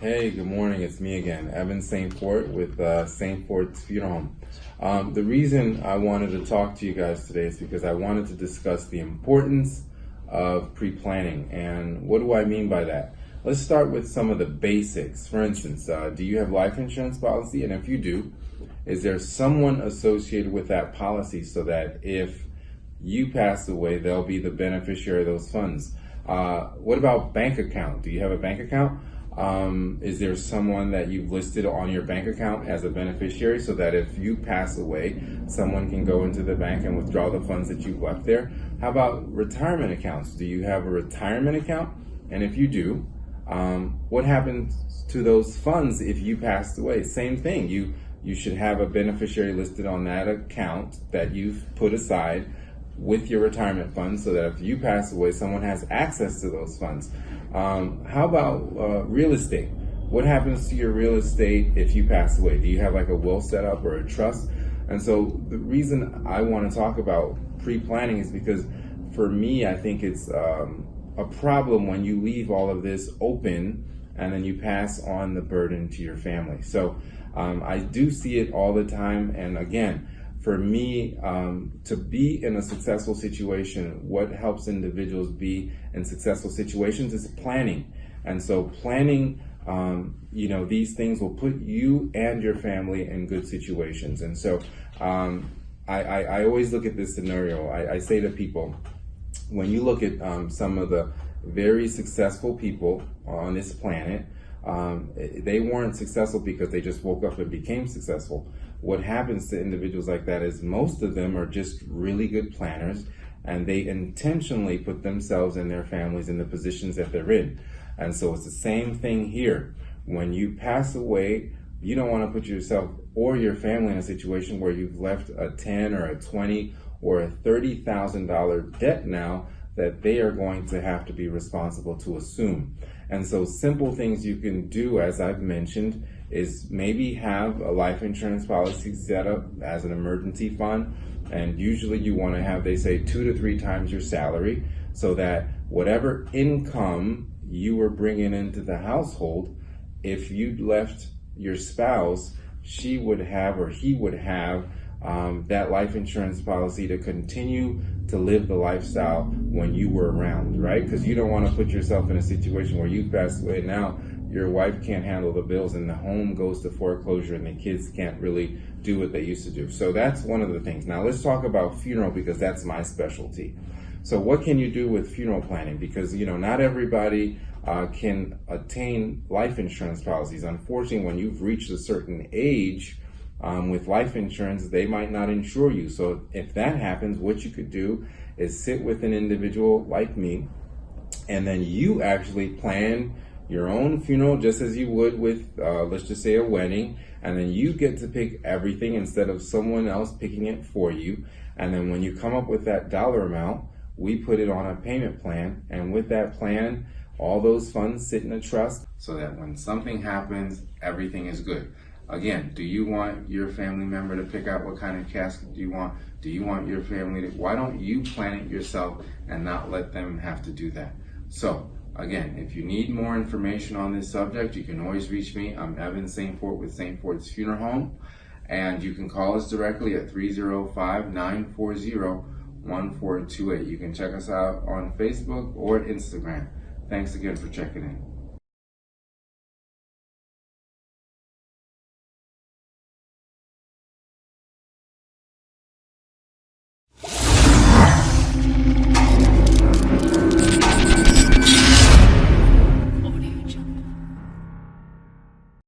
Hey, good morning. It's me again, Evan St. Fort with St. Fort's Funeral Home. The reason I wanted to talk to you guys today is because I wanted to discuss the importance of pre-planning. And what do I mean by that? Let's start with some of the basics. For instance, do you have life insurance policy? And if you do, is there someone associated with that policy so that if you pass away, they'll be the beneficiary of those funds? What about bank account? Do you have a bank account? Is there someone that you've listed on your bank account as a beneficiary so that if you pass away, someone can go into the bank and withdraw the funds that you've left there? How about retirement accounts? Do you have a retirement account? And if you do, what happens to those funds if you passed away? Same thing. You should have a beneficiary listed on that account that you've put aside with your retirement funds so that if you pass away, someone has access to those funds. How about real estate? What happens to your real estate if you pass away? Do you have like a will set up or a trust? And so the reason I want to talk about pre-planning is because for me, I think it's a problem when you leave all of this open and then you pass on the burden to your family. So I do see it all the time. And again, for me, to be in a successful situation, what helps individuals be in successful situations is planning. And so planning, these things will put you and your family in good situations. And so I always look at this scenario. I say to people, when you look at some of the very successful people on this planet, they weren't successful because they just woke up and became successful. What happens to individuals like that is most of them are just really good planners, and they intentionally put themselves and their families in the positions that they're in. And so it's the same thing here. When you pass away, you don't want to put yourself or your family in a situation where you've left a 10 or a 20 or a $30,000 debt now that they are going to have to be responsible to assume. And so simple things you can do, as I've mentioned, is maybe have a life insurance policy set up as an emergency fund. And usually you want to have, they say, 2 to 3 times your salary so that whatever income you were bringing into the household, if you left your spouse, she would have or he would have that life insurance policy to continue to live the lifestyle when you were around, right? Because you don't want to put yourself in a situation where you passed away now, your wife can't handle the bills and the home goes to foreclosure and the kids can't really do what they used to do. So that's one of the things. Now let's talk about funeral because that's my specialty. So what can you do with funeral planning? Because, not everybody can attain life insurance policies. Unfortunately, when you've reached a certain age, with life insurance, they might not insure you. So if that happens, what you could do is sit with an individual like me, and then you actually plan your own funeral just as you would with, let's just say, a wedding. And then you get to pick everything instead of someone else picking it for you. And then when you come up with that dollar amount, we put it on a payment plan. And with that plan, all those funds sit in a trust so that when something happens, everything is good. Again, do you want your family member to pick out what kind of casket do you want? Do you want your family to, why don't you plan it yourself and not let them have to do that? So again, if you need more information on this subject, you can always reach me. I'm Evan St. Fort with St. Fort's Funeral Home, and you can call us directly at 305-940-1428. You can check us out on Facebook or Instagram. Thanks again for checking in.